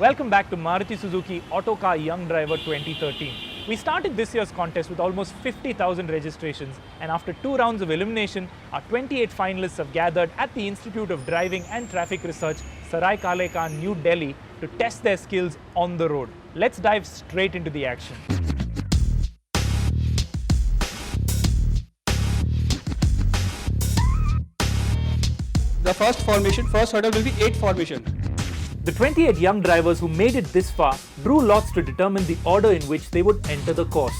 Welcome back to Maruti Suzuki Autocar Young Driver 2013. We started this year's contest with almost 50,000 registrations, and after 2 rounds of elimination, our 28 finalists have gathered at the Institute of Driving and Traffic Research, Sarai Kale Khan, New Delhi, to test their skills on the road. Let's dive straight into the action. The first hurdle will be 8 formation. The 28 young drivers who made it this far drew lots to determine the order in which they would enter the course.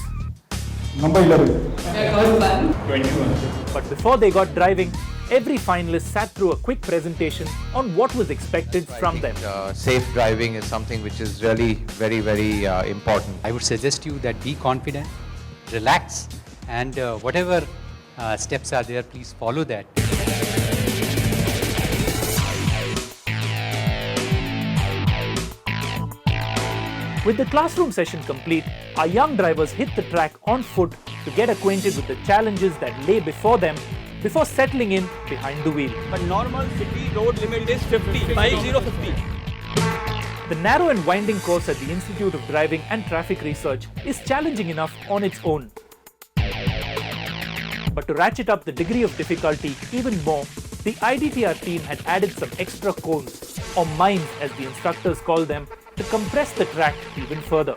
Number 11. I got 1. 21. But before they got driving, every finalist sat through a quick presentation on what was expected from them. Safe driving is something which is really very important. I would suggest you that be confident, relax, and whatever steps are there, please follow that. With the classroom session complete, our young drivers hit the track on foot to get acquainted with the challenges that lay before them before settling in behind the wheel. But normal city road limit is 50. 50. The narrow and winding course at the Institute of Driving and Traffic Research is challenging enough on its own. But to ratchet up the degree of difficulty even more, the IDTR team had added some extra cones, or mines as the instructors call them, to compress the track even further.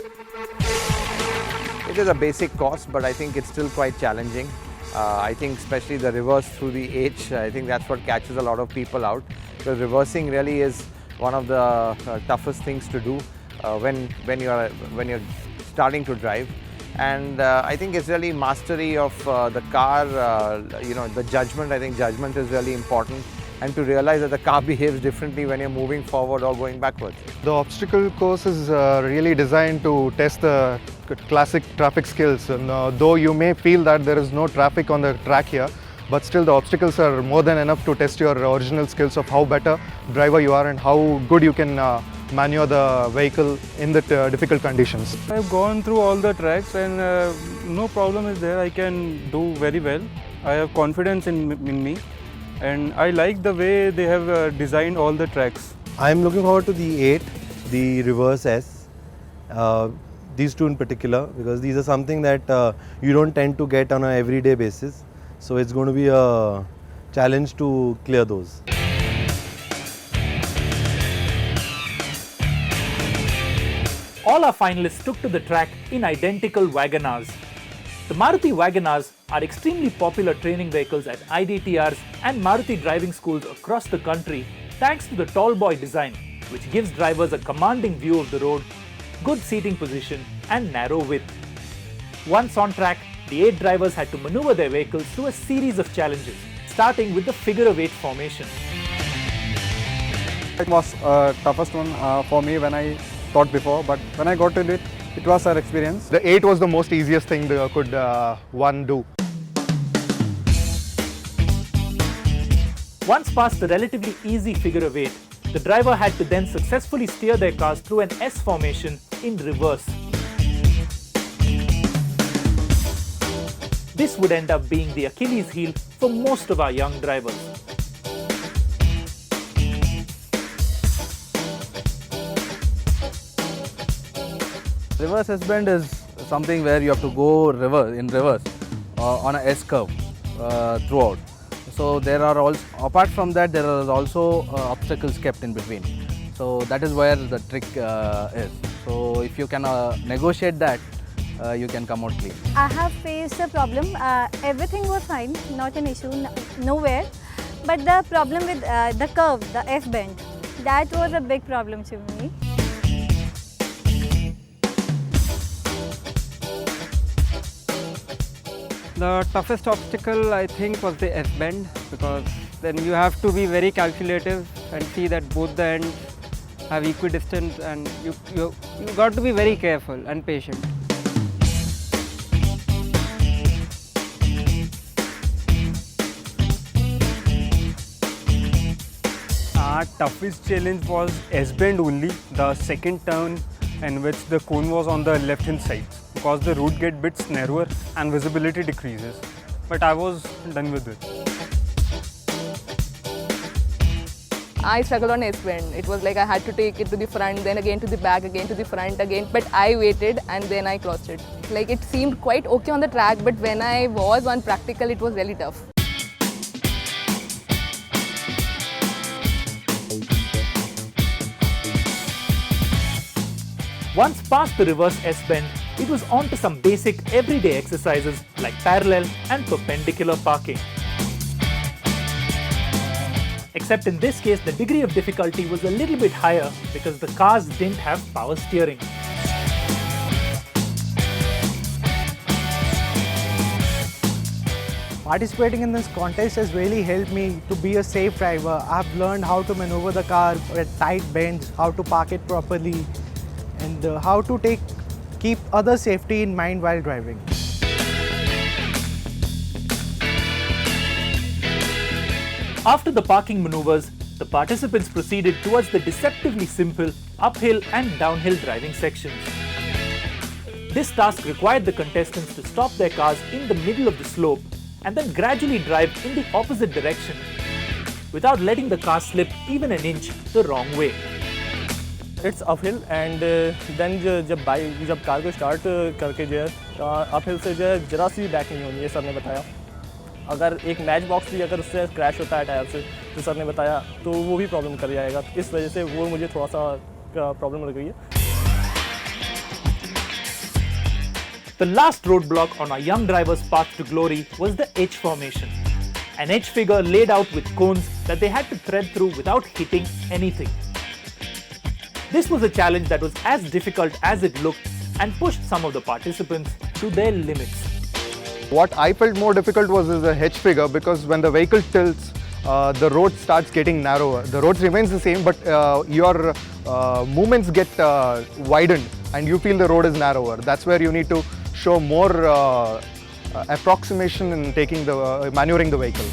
It is a basic course, but I think it's still quite challenging. I think especially the reverse through the H, I think that's what catches a lot of people out. Because reversing really is one of the toughest things to do when you're starting to drive. And I think it's really mastery of the car, the judgment. I think judgment is really important, and to realize that the car behaves differently when you're moving forward or going backwards. The obstacle course is really designed to test the classic traffic skills, and though you may feel that there is no traffic on the track here, but still the obstacles are more than enough to test your original skills of how better driver you are and how good you can maneuver the vehicle in the difficult conditions. I've gone through all the tracks and no problem is there. I can do very well. I have confidence in me, and I like the way they have designed all the tracks. I'm looking forward to the 8, the reverse S, these two in particular, because these are something that you don't tend to get on an everyday basis. So it's going to be a challenge to clear those. All our finalists took to the track in identical Wagonars. The Maruti Wagonars are extremely popular training vehicles at IDTRs and Maruti driving schools across the country, thanks to the tall boy design, which gives drivers a commanding view of the road, good seating position and narrow width. Once on track, the 8 drivers had to maneuver their vehicles through a series of challenges, starting with the figure-of-8 formation. It was toughest one for me when I thought before, but when I got to it, it was our experience. The 8 was the most easiest thing that could one do. Once past the relatively easy figure-of-8, the driver had to then successfully steer their cars through an S formation in reverse. This would end up being the Achilles heel for most of our young drivers. Reverse S-bend is something where you have to go in reverse on a S curve throughout. So there are also, apart from that, there are also obstacles kept in between. So that is where the trick is. So if you can negotiate that, you can come out clean. I have faced a problem. Everything was fine, not an issue, nowhere. But the problem with the curve, the F-bend, that was a big problem to me. The toughest obstacle I think was the S-bend, because then you have to be very calculative and see that both the ends have equidistant, and you got to be very careful and patient. Our toughest challenge was S-bend only, the second turn in which the cone was on the left hand side, because the route gets bit narrower and visibility decreases. But I was done with it. I struggled on S-bend. It was like I had to take it to the front, then again to the back, again to the front again. But I waited and then I crossed it. Like it seemed quite okay on the track, but when I was on practical, it was really tough. Once past the reverse S-bend, it was on to some basic everyday exercises like parallel and perpendicular parking. Except in this case, the degree of difficulty was a little bit higher because the cars didn't have power steering. Participating in this contest has really helped me to be a safe driver. I've learned how to maneuver the car at tight bends, how to park it properly, and how to keep other safety in mind while driving. After the parking maneuvers, the participants proceeded towards the deceptively simple uphill and downhill driving sections. This task required the contestants to stop their cars in the middle of the slope and then gradually drive in the opposite direction without letting the car slip even an inch the wrong way. It's uphill and then जब car को start करके जो है uphill से जो है जरा सी back नहीं होनी है, सर ने बताया. अगर एक मैच बॉक्स भी अगर उससे क्रैश होता है टायर से, तो सर ने बताया तो वो भी प्रॉब्लम कर जाएगा. इस वजह से वो मुझे थोड़ा सा प्रॉब्लम लग गई है. The last roadblock on our young driver's path to glory was the H formation, an H figure laid out with cones that they had to thread through without hitting anything. This was a challenge that was as difficult as it looked and pushed some of the participants to their limits. What I felt more difficult was the H figure, because when the vehicle tilts, the road starts getting narrower. The road remains the same, but your movements get widened and you feel the road is narrower. That's where you need to show more approximation in maneuvering the vehicle.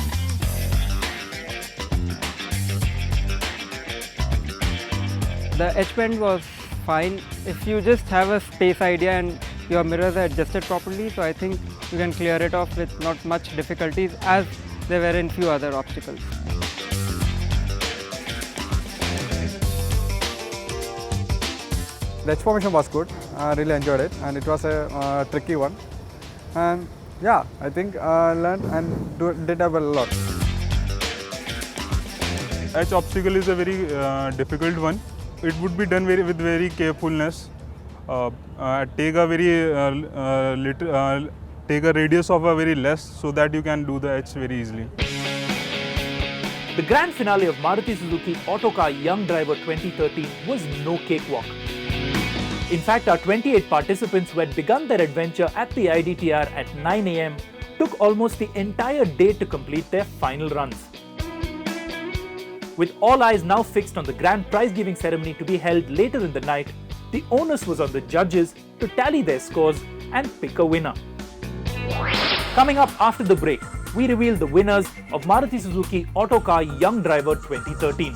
The H-bend was fine if you just have a space idea and your mirrors are adjusted properly, so I think you can clear it off with not much difficulties, as there were in few other obstacles. The H formation was good. I really enjoyed it, and it was a tricky one. And yeah, I think I learned and did a lot. H obstacle is a very difficult one. It would be done with very carefulness. Take a radius of a very less, so that you can do the H very easily. The grand finale of Maruti Suzuki Autocar Young Driver 2013 was no cakewalk. In fact, our 28 participants who had begun their adventure at the IDTR at 9 AM took almost the entire day to complete their final runs. With all eyes now fixed on the grand prize-giving ceremony to be held later in the night, the onus was on the judges to tally their scores and pick a winner. Coming up after the break, we reveal the winners of Maruti Suzuki Autocar Young Driver 2013.